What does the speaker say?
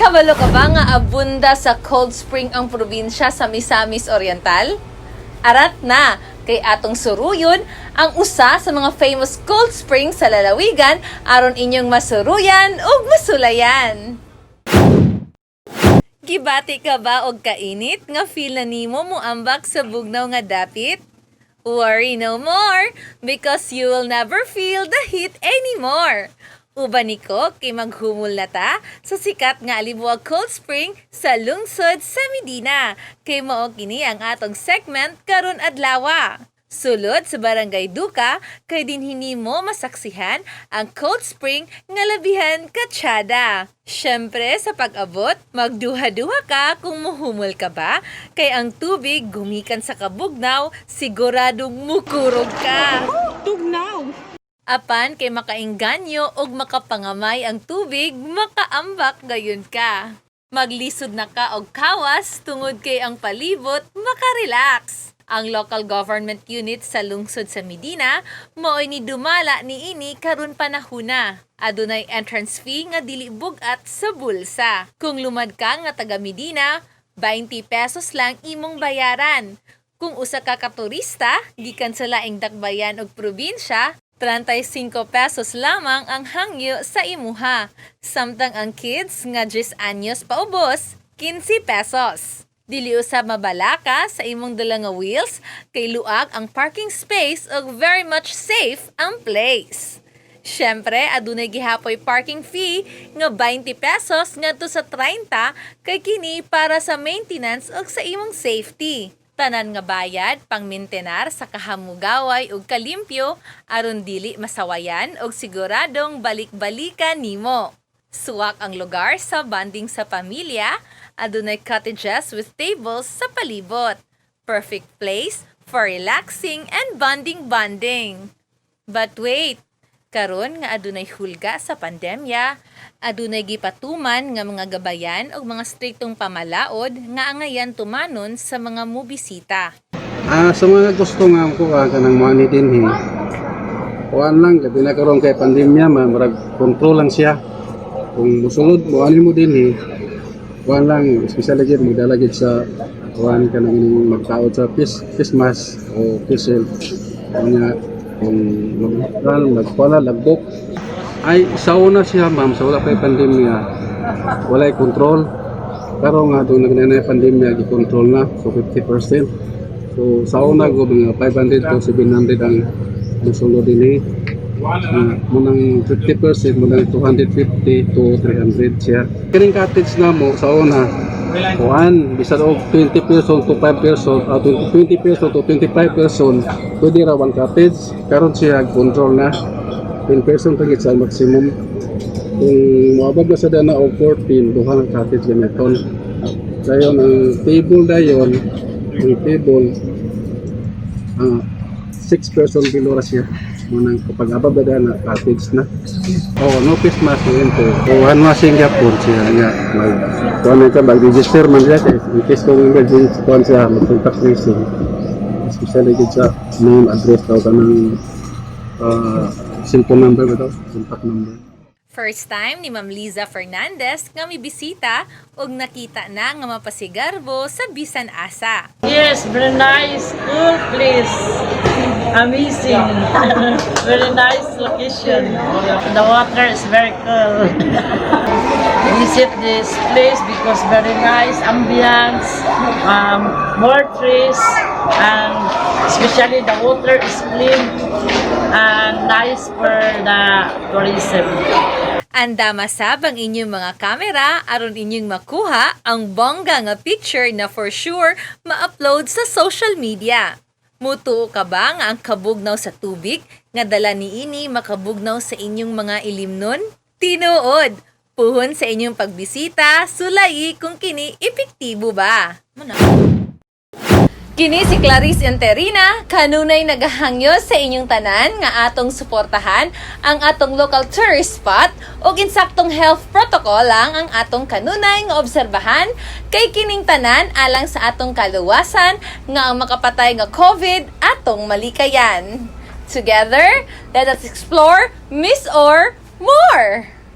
Kabalo ka ba nga abunda sa Cold Spring ang probinsya sa Misamis Oriental? Arat na, kay atong suruyon ang usa sa mga famous cold spring sa lalawigan aron inyong masuruyan ug masulayan. Gibati ka ba og kainit nga feel na nimo moambak sa bugnaw nga dapit? Worry no more because you will never feel the heat anymore. Uban niko kay maghumol na ta sa sikat nga alibuag cold spring sa lungsod sa Medina. Kay mao kini ang atong segment karon adlaw. Sulod sa Barangay Duca kay dinhi mo masaksihan ang cold spring nga labihan katsada. Syempre sa pag-abot, magduha-duha ka kung muhumol ka ba kay ang tubig gumikan sa kabugnaw siguradong mukurog ka. Tugnaw! Apan kay makaingganyo og makapangamay ang tubig, makaambak gayon ka. Maglisod na ka og kawas tungod kay ang palibot makarelax. Ang local government unit sa lungsod sa Medina maoy ni dumala niini karon panahona. Adunay entrance fee nga dili bugat sa bulsa. Kung lumad ka nga taga Medina, 20 pesos lang imong bayaran. Kung usa ka turista gikan sa laing dakbayan og probinsya, 35 pesos lamang ang hangyo sa imuha. Samtang ang kids nga 10 anyos paubos, 15 pesos. Dili usab mabalaka sa imong dala nga wheels, kay luag ang parking space ug very much safe ang place. Syempre, adunay gihapoy parking fee nga 20 pesos ngadto sa 30 kay kini para sa maintenance ug sa imong safety. Tanan nga bayad pang maintenar sa kahamugaway ug kalimpyo aron dili masawayan ug siguradong balik-balikan nimo. Suwak ang lugar sa bonding sa pamilya, adunay cottages with tables sa palibot. Perfect place for relaxing and bonding. But wait, karon nga adunay hulga sa pandemya, adunay gipatuman nga mga gabayan o mga striktong pamalaod nga angayan tumanon sa mga mubisita. Sa mga gusto nga ko kanang money din kuan lang gabi na karon kay pandemya marag control lang siya. Kung musulod mo ani mo din kuan lang especially gid magdala gid sa kuan kanang magtaod sa face mask o face shield kanya kung magkuan lagbok ay sauna siya ma'am sa wala pa pandemya walay control pero nga doon nagnanay pandemya gi-control na so 50%. So sauna go mga 500 to 700 ang musulod din munang 50% munang 250 to 300 siya. Kining cottage na mo sauna kuan bisan og 20 person to 5 person 20 person to 25 person pwede ra one cottage karon siya control na 10 person tagit sa maximum. Kung moabot na sa dana og 14 duha ng cottage gamiton. Dayon ang table dayon ang table 6 person below ra siya munang kapag abab na dana cottage na. No face mask yun to. Hand washing yapon siya nga kuan ka mag-register man siya in case kung emergency kuan siya mag-contact tracing. Especially gid sa name address daw kanang cellphone number ba daw, contact number. First time ni Ma'am Liza Fernandez nga mibisita ug nakita na nga mapasigarbo sa bisan asa. Yes, very nice. Cool place. Amazing. Very nice location. The water is very cool. Visit this place because very nice ambience, more trees, and especially the water is clean and nice for the tourism. Anda masab ang inyong mga kamera aron inyong makuha ang bongga nga picture na for sure ma-upload sa social media. Mutuo ka ba nga ang kabugnaw sa tubig nga dala niini makabugnaw sa inyong mga ilimnon? Tinuod! Puhon sa inyong pagbisita, sulayi kung kini epektibo ba. Kini si Clarice Enterina, kanunay nagahangyo sa inyong tanan nga atong suportahan ang atong local tourist spot ug insaktong health protocol lang ang atong kanunay nga obserbahan kay kining tanan alang sa atong kaluwasan nga ang makapatay nga COVID atong malikayan. Together, let us explore, miss or more!